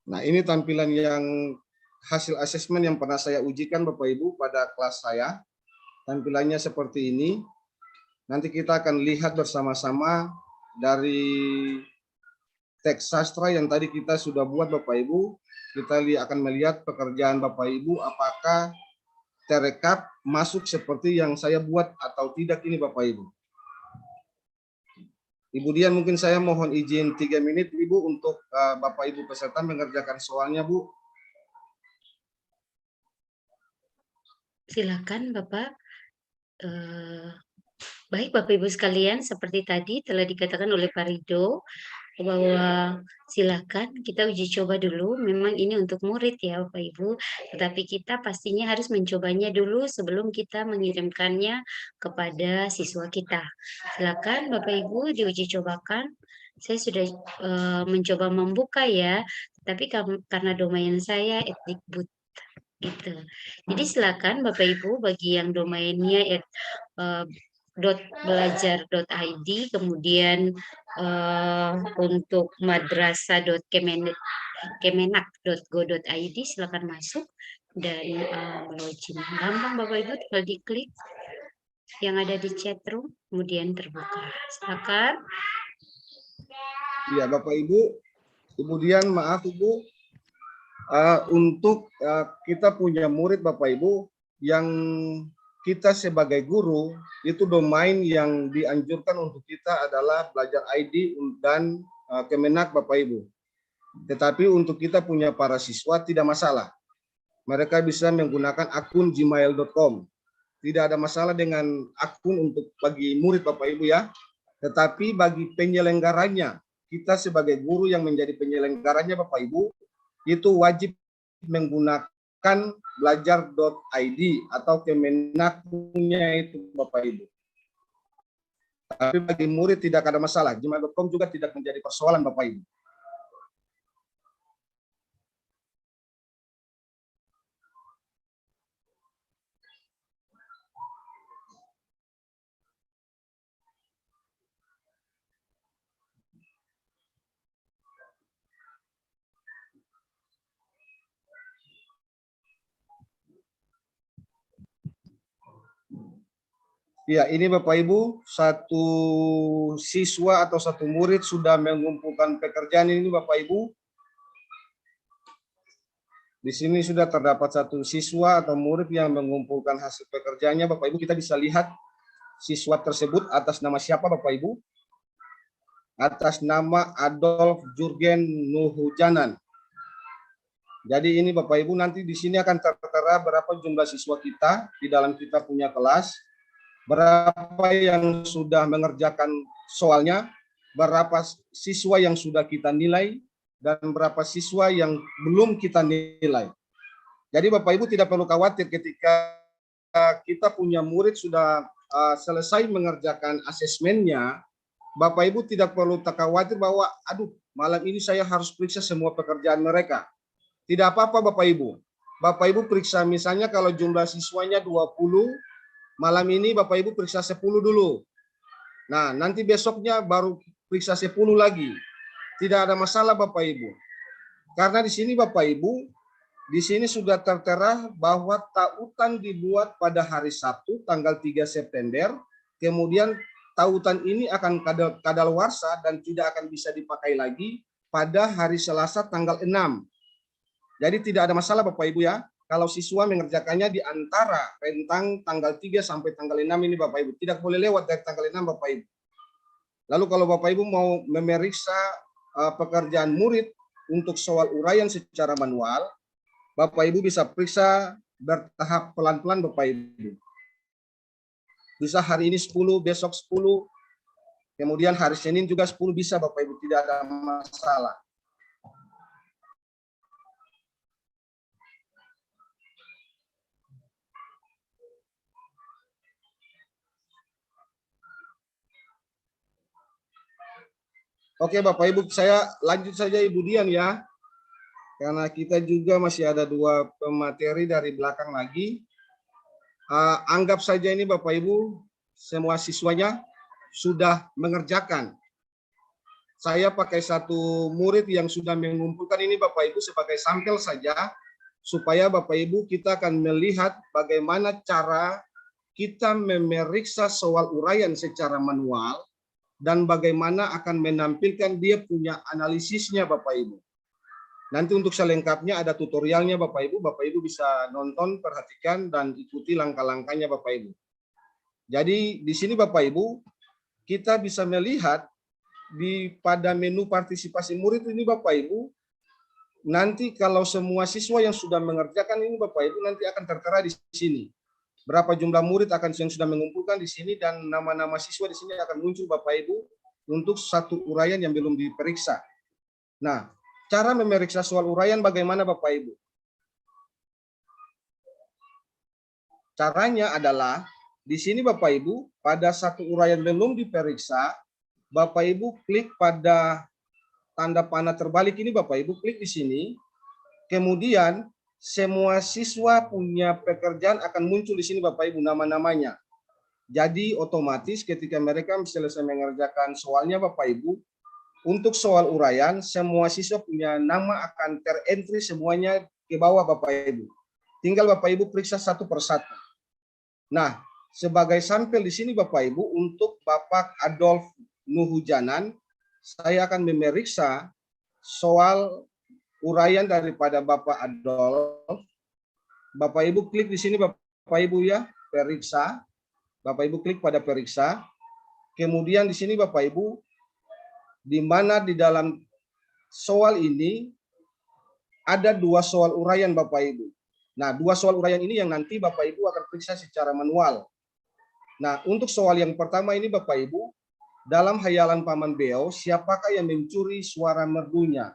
Nah, ini tampilan yang hasil asesmen yang pernah saya ujikan Bapak Ibu pada kelas saya. Tampilannya seperti ini. Nanti kita akan lihat bersama-sama dari teks sastra yang tadi kita sudah buat Bapak Ibu. Kita akan melihat pekerjaan Bapak Ibu apakah terekap masuk seperti yang saya buat atau tidak ini Bapak Ibu. Ibu Dian, mungkin saya mohon izin 3 menit Ibu untuk Bapak Ibu peserta mengerjakan soalnya Bu. Silakan Bapak. Baik Bapak Ibu sekalian, seperti tadi telah dikatakan oleh Pak Rido bahwa silakan kita uji coba dulu. Memang ini untuk murid ya Bapak Ibu, tetapi kita pastinya harus mencobanya dulu sebelum kita mengirimkannya kepada siswa kita. Silakan Bapak Ibu diuji cobakan. Saya sudah mencoba membuka ya, tapi karena domain saya Etdikbud gitu. Jadi silakan Bapak Ibu bagi yang domainnya .belajar.id, kemudian untuk madrasah.kemenak.go.id silakan masuk dan login. Gampang Bapak Ibu, tinggal diklik yang ada di chat room, kemudian terbuka. Silakan. Ya Bapak Ibu, kemudian maaf Ibu, untuk kita punya murid Bapak Ibu yang kita sebagai guru itu domain yang dianjurkan untuk kita adalah Belajar ID dan Kemenak Bapak Ibu. Tetapi untuk kita punya para siswa tidak masalah. Mereka bisa menggunakan akun gmail.com. Tidak ada masalah dengan akun untuk bagi murid Bapak Ibu ya. Tetapi bagi penyelenggaranya, kita sebagai guru yang menjadi penyelenggaranya Bapak Ibu, itu wajib menggunakan belajar.id atau Kemenak punya itu Bapak Ibu. Tapi bagi murid tidak ada masalah. Gmail.com juga tidak menjadi persoalan Bapak Ibu. Ya, ini Bapak Ibu, satu siswa atau satu murid sudah mengumpulkan pekerjaan ini Bapak Ibu. Di sini sudah terdapat satu siswa atau murid yang mengumpulkan hasil pekerjaannya Bapak Ibu. Kita bisa lihat siswa tersebut atas nama siapa Bapak Ibu? Atas nama Adolf Jurgen Nuhujanan. Jadi ini Bapak Ibu, nanti di sini akan tertera berapa jumlah siswa kita di dalam kita punya kelas, berapa yang sudah mengerjakan soalnya, berapa siswa yang sudah kita nilai, dan berapa siswa yang belum kita nilai. Jadi Bapak Ibu tidak perlu khawatir ketika kita punya murid sudah selesai mengerjakan asesmennya, Bapak Ibu tidak perlu khawatir bahwa aduh malam ini saya harus periksa semua pekerjaan mereka. Tidak apa-apa Bapak Ibu. Bapak Ibu periksa misalnya kalau jumlah siswanya 20, malam ini Bapak Ibu periksa 10 dulu. Nah, nanti besoknya baru periksa 10 lagi. Tidak ada masalah Bapak Ibu. Karena di sini Bapak Ibu, di sini sudah tertera bahwa tautan dibuat pada hari Sabtu tanggal 3 September, kemudian tautan ini akan kadaluarsa dan tidak akan bisa dipakai lagi pada hari Selasa tanggal 6. Jadi tidak ada masalah Bapak Ibu ya, kalau siswa mengerjakannya di antara rentang tanggal 3 sampai tanggal 6 ini Bapak Ibu. Tidak boleh lewat dari tanggal 6 Bapak Ibu. Lalu kalau Bapak Ibu mau memeriksa pekerjaan murid untuk soal uraian secara manual, Bapak Ibu bisa periksa bertahap pelan-pelan Bapak Ibu. Bisa hari ini 10, besok 10, kemudian hari Senin juga 10 bisa Bapak Ibu, tidak ada masalah. Oke Bapak Ibu, saya lanjut saja Ibu Dian ya. Karena kita juga masih ada 2 pemateri dari belakang lagi. Anggap saja ini Bapak Ibu, semua siswanya sudah mengerjakan. Saya pakai satu murid yang sudah mengumpulkan ini Bapak Ibu sebagai sampel saja, supaya Bapak Ibu kita akan melihat bagaimana cara kita memeriksa soal uraian secara manual, dan bagaimana akan menampilkan dia punya analisisnya Bapak Ibu. Nanti untuk selengkapnya ada tutorialnya Bapak Ibu bisa nonton, perhatikan, dan ikuti langkah-langkahnya Bapak Ibu. Jadi di sini Bapak Ibu, kita bisa melihat pada menu partisipasi murid ini Bapak Ibu, nanti kalau semua siswa yang sudah mengerjakan ini Bapak Ibu nanti akan tertera di sini. Berapa jumlah murid yang sudah mengumpulkan di sini, dan nama-nama siswa di sini akan muncul Bapak Ibu untuk satu uraian yang belum diperiksa. Nah, cara memeriksa soal uraian bagaimana Bapak Ibu? Caranya adalah di sini Bapak Ibu, pada satu uraian belum diperiksa, Bapak Ibu klik pada tanda panah terbalik ini Bapak Ibu, klik di sini, kemudian semua siswa punya pekerjaan akan muncul di sini Bapak Ibu nama-namanya. Jadi otomatis ketika mereka selesai mengerjakan soalnya Bapak Ibu, untuk soal uraian semua siswa punya nama akan terentry semuanya ke bawah Bapak Ibu. Tinggal Bapak Ibu periksa satu persatu. Nah, sebagai sampel di sini Bapak Ibu, untuk Bapak Adolf Nuhujanan, saya akan memeriksa soal uraian daripada Bapak Adolf. Bapak Ibu klik di sini Bapak Ibu ya, periksa. Bapak Ibu klik pada periksa. Kemudian di sini Bapak Ibu, di mana di dalam soal ini ada 2 soal uraian Bapak Ibu. Nah, 2 soal uraian ini yang nanti Bapak Ibu akan periksa secara manual. Nah, untuk soal yang pertama ini Bapak Ibu, dalam hayalan Paman Beo, siapakah yang mencuri suara merdunya?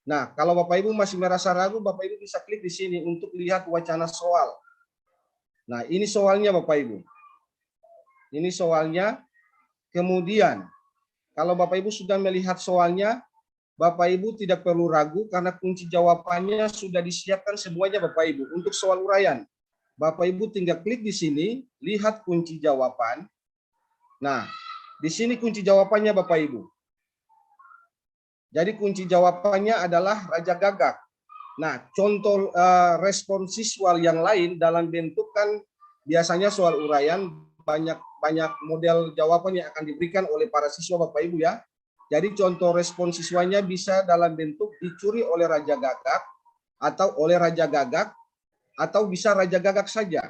Nah, kalau Bapak Ibu masih merasa ragu, Bapak Ibu bisa klik di sini untuk lihat wacana soal. Nah, ini soalnya Bapak Ibu. Ini soalnya. Kemudian, kalau Bapak Ibu sudah melihat soalnya, Bapak Ibu tidak perlu ragu karena kunci jawabannya sudah disiapkan semuanya Bapak Ibu. Untuk soal uraian, Bapak Ibu tinggal klik di sini, lihat kunci jawaban. Nah, di sini kunci jawabannya Bapak Ibu. Jadi kunci jawabannya adalah Raja Gagak. Nah, contoh respon siswa yang lain dalam bentuk kan biasanya soal uraian banyak banyak model jawaban yang akan diberikan oleh para siswa Bapak Ibu ya. Jadi contoh respon siswanya bisa dalam bentuk dicuri oleh Raja Gagak, atau oleh Raja Gagak, atau bisa Raja Gagak saja.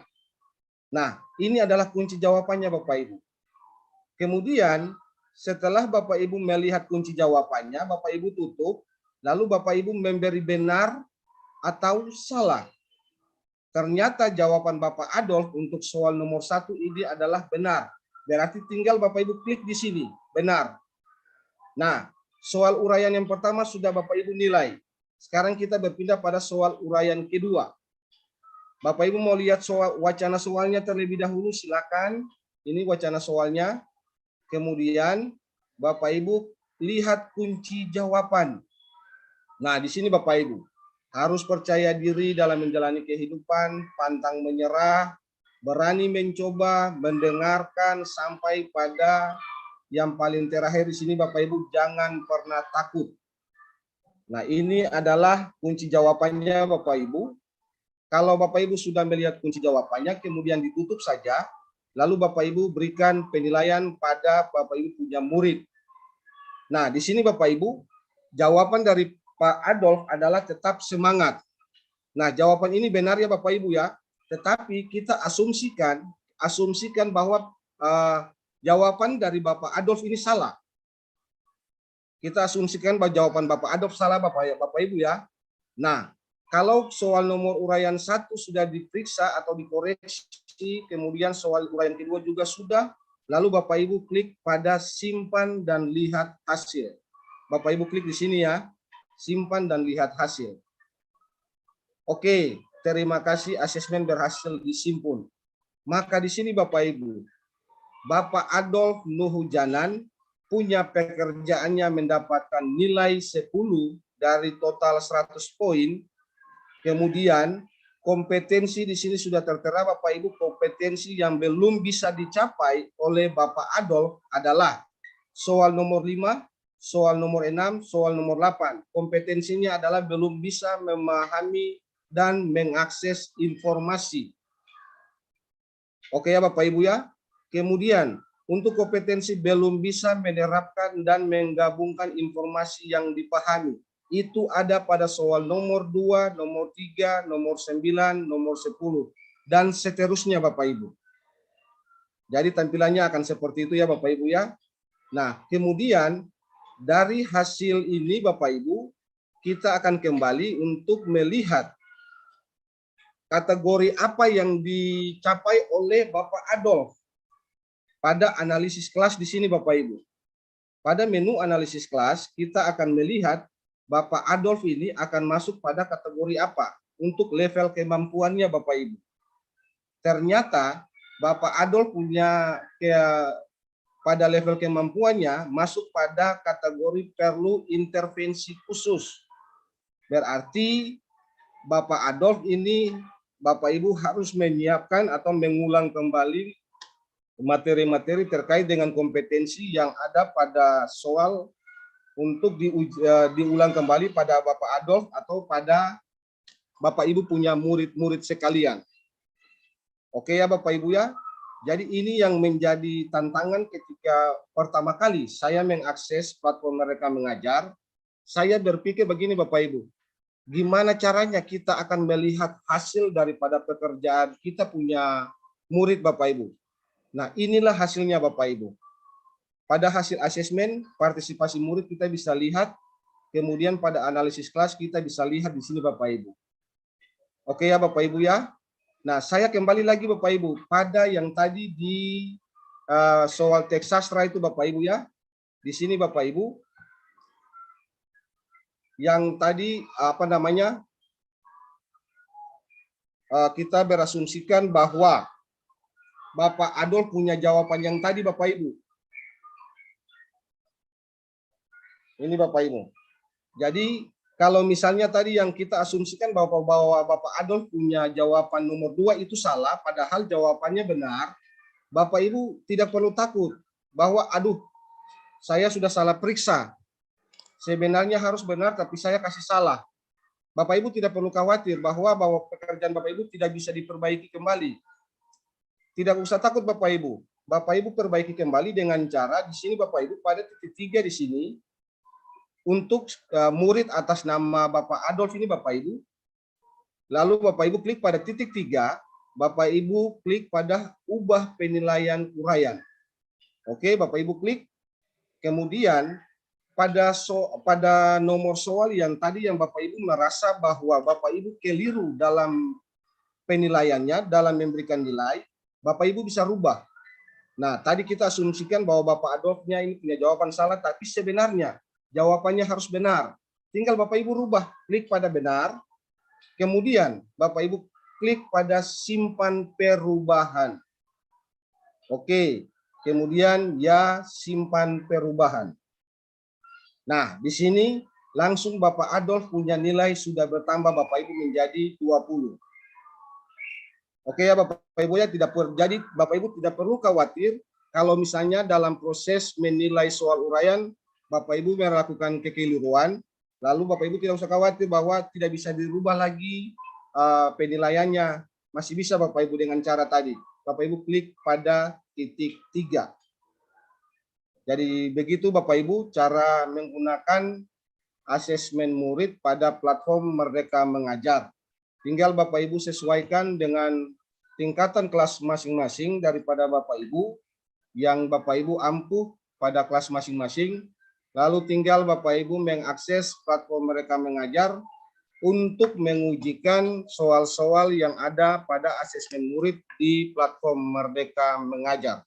Nah, ini adalah kunci jawabannya Bapak Ibu. Kemudian setelah Bapak Ibu melihat kunci jawabannya, Bapak Ibu tutup, lalu Bapak Ibu memberi benar atau salah. Ternyata jawaban Bapak Adolf untuk soal nomor 1 ini adalah benar. Berarti tinggal Bapak Ibu klik di sini, benar. Nah, soal uraian yang pertama sudah Bapak Ibu nilai. Sekarang kita berpindah pada soal uraian kedua. Bapak Ibu mau lihat soal wacana soalnya terlebih dahulu, silakan. Ini wacana soalnya. Kemudian Bapak Ibu lihat kunci jawaban. Nah, di sini Bapak Ibu harus percaya diri dalam menjalani kehidupan, pantang menyerah, berani mencoba, mendengarkan, sampai pada yang paling terakhir di sini Bapak Ibu, jangan pernah takut. Nah, ini adalah kunci jawabannya Bapak Ibu. Kalau Bapak Ibu sudah melihat kunci jawabannya, kemudian ditutup saja, lalu Bapak Ibu berikan penilaian pada Bapak Ibu punya murid. Nah, di sini Bapak Ibu, jawaban dari Pak Adolf adalah tetap semangat. Nah, jawaban ini benar ya Bapak Ibu ya, tetapi kita asumsikan bahwa jawaban dari Bapak Adolf ini salah. Kita asumsikan bahwa jawaban Bapak Adolf salah Bapak Ibu ya. Nah, kalau soal nomor uraian 1 sudah diperiksa atau dikoreksi, kemudian soal uraian kedua juga sudah, lalu Bapak Ibu klik pada simpan dan lihat hasil. Bapak Ibu klik di sini ya, simpan dan lihat hasil. Oke, terima kasih, asesmen berhasil disimpul. Maka di sini Bapak Ibu, Bapak Adolf Nuhujanan punya pekerjaannya mendapatkan nilai 10 dari total 100 poin. Kemudian kompetensi di sini sudah tertera Bapak Ibu, kompetensi yang belum bisa dicapai oleh Bapak Adolf adalah soal nomor 5, soal nomor 6, soal nomor 8. Kompetensinya adalah belum bisa memahami dan mengakses informasi. Oke ya Bapak Ibu ya. Kemudian untuk kompetensi belum bisa menerapkan dan menggabungkan informasi yang dipahami. Itu ada pada soal nomor 2, nomor 3, nomor 9, nomor 10, dan seterusnya Bapak Ibu. Jadi tampilannya akan seperti itu ya Bapak Ibu ya. Nah, kemudian dari hasil ini Bapak Ibu, kita akan kembali untuk melihat kategori apa yang dicapai oleh Bapak Adolf pada analisis kelas di sini Bapak Ibu. Pada menu analisis kelas kita akan melihat Bapak Adolf ini akan masuk pada kategori apa untuk level kemampuannya Bapak Ibu. Ternyata Bapak Adolf punya pada level kemampuannya masuk pada kategori perlu intervensi khusus. Berarti Bapak Adolf ini Bapak Ibu harus menyiapkan atau mengulang kembali materi-materi terkait dengan kompetensi yang ada pada soal untuk diulang kembali pada Bapak Adolf atau pada Bapak Ibu punya murid-murid sekalian. Oke ya Bapak Ibu ya. Jadi ini yang menjadi tantangan ketika pertama kali saya mengakses platform Merdeka Mengajar. Saya berpikir begini Bapak Ibu, gimana caranya kita akan melihat hasil daripada pekerjaan kita punya murid Bapak Ibu. Nah, inilah hasilnya Bapak Ibu. Pada hasil asesmen partisipasi murid kita bisa lihat, kemudian pada analisis kelas kita bisa lihat di sini Bapak Ibu. Oke ya Bapak Ibu ya. Nah, saya kembali lagi Bapak Ibu pada yang tadi di soal teks sastra itu Bapak Ibu ya. Di sini Bapak Ibu yang tadi kita berasumsikan bahwa Bapak Adolf punya jawaban yang tadi Bapak Ibu. Ini Bapak Ibu. Jadi kalau misalnya tadi yang kita asumsikan bahwa Bapak Adolf punya jawaban nomor 2 itu salah, padahal jawabannya benar, Bapak Ibu tidak perlu takut bahwa aduh saya sudah salah periksa. Sebenarnya harus benar tapi saya kasih salah. Bapak Ibu tidak perlu khawatir bahwa pekerjaan Bapak Ibu tidak bisa diperbaiki kembali. Tidak usah takut Bapak Ibu. Bapak Ibu perbaiki kembali dengan cara di sini Bapak Ibu pada titik 3 di sini untuk murid atas nama Bapak Adolf ini Bapak Ibu. Lalu Bapak Ibu klik pada titik 3, Bapak Ibu klik pada ubah penilaian uraian. Oke, Bapak Ibu klik. Kemudian pada nomor soal yang tadi yang Bapak Ibu merasa bahwa Bapak Ibu keliru dalam penilaiannya, dalam memberikan nilai, Bapak Ibu bisa rubah. Nah, tadi kita asumsikan bahwa Bapak Adolfnya ini punya jawaban salah, tapi sebenarnya jawabannya harus benar. Tinggal Bapak Ibu rubah, klik pada benar, kemudian Bapak Ibu klik pada simpan perubahan. Oke, kemudian ya simpan perubahan. Nah, di sini langsung Bapak Adolf punya nilai sudah bertambah Bapak Ibu menjadi 20. Oke ya Bapak Ibu ya, jadi Bapak Ibu tidak perlu khawatir kalau misalnya dalam proses menilai soal uraian Bapak Ibu melakukan kekeliruan, lalu Bapak Ibu tidak usah khawatir bahwa tidak bisa dirubah lagi penilaiannya. Masih bisa Bapak Ibu dengan cara tadi. Bapak Ibu klik pada titik 3. Jadi begitu Bapak Ibu cara menggunakan asesmen murid pada platform Merdeka Mengajar. Tinggal Bapak Ibu sesuaikan dengan tingkatan kelas masing-masing daripada Bapak Ibu yang Bapak Ibu ampuh pada kelas masing-masing. Lalu tinggal Bapak Ibu mengakses platform Merdeka Mengajar untuk mengujikan soal-soal yang ada pada asesmen murid di platform Merdeka Mengajar.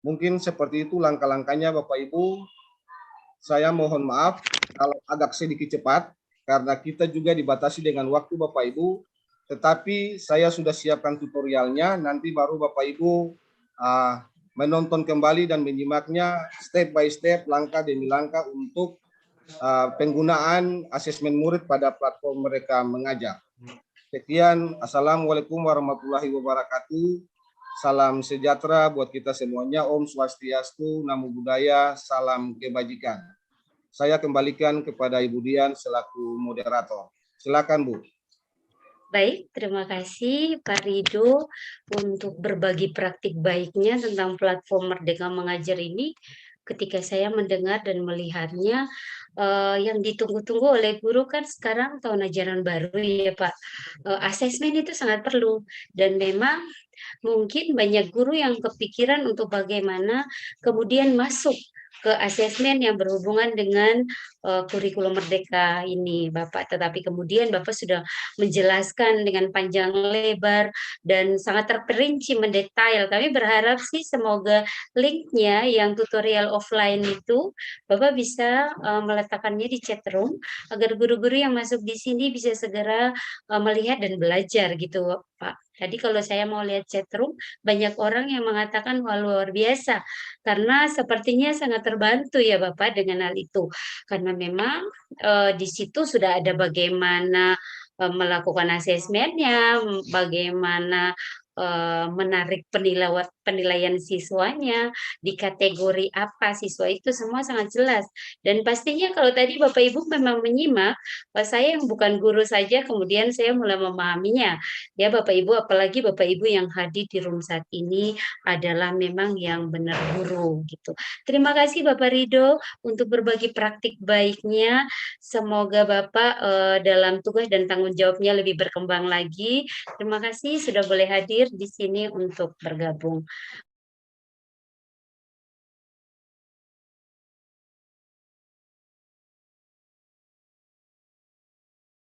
Mungkin seperti itu langkah-langkahnya Bapak Ibu. Saya mohon maaf kalau agak sedikit cepat karena kita juga dibatasi dengan waktu Bapak Ibu. Tetapi saya sudah siapkan tutorialnya, nanti baru Bapak Ibu menonton kembali dan menyimaknya step by step, langkah demi langkah untuk penggunaan asesmen murid pada platform Merdeka Mengajar. Sekian, Assalamualaikum warahmatullahi wabarakatuh. Salam sejahtera buat kita semuanya. Om Swastiastu, Namo Buddhaya, salam kebajikan. Saya kembalikan kepada Ibu Dian selaku moderator. Silakan Bu. Baik, terima kasih Pak Rido untuk berbagi praktik baiknya tentang platform Merdeka Mengajar ini. Ketika saya mendengar dan melihatnya, yang ditunggu-tunggu oleh guru kan sekarang tahun ajaran baru ya Pak. Asesmen itu sangat perlu dan memang mungkin banyak guru yang kepikiran untuk bagaimana kemudian masuk ke asesmen yang berhubungan dengan kurikulum Merdeka ini, Bapak. Tetapi kemudian Bapak sudah menjelaskan dengan panjang lebar dan sangat terperinci mendetail. Kami berharap sih semoga linknya yang tutorial offline itu Bapak bisa meletakkannya di chat room agar guru-guru yang masuk di sini bisa segera melihat dan belajar gitu, Pak. Tadi kalau saya mau lihat chat room, banyak orang yang mengatakan wah luar biasa, karena sepertinya sangat terbantu ya Bapak dengan hal itu. Karena memang di situ sudah ada bagaimana melakukan asesmennya, bagaimana menarik penilaian siswanya, di kategori apa siswa itu semua sangat jelas. Dan pastinya kalau tadi Bapak Ibu memang menyimak, saya yang bukan guru saja kemudian saya mulai memahaminya. Ya Bapak Ibu, apalagi Bapak Ibu yang hadir di room saat ini adalah memang yang benar guru gitu. Terima kasih Bapak Rido untuk berbagi praktik baiknya. Semoga Bapak dalam tugas dan tanggung jawabnya lebih berkembang lagi. Terima kasih sudah boleh hadir di sini untuk bergabung.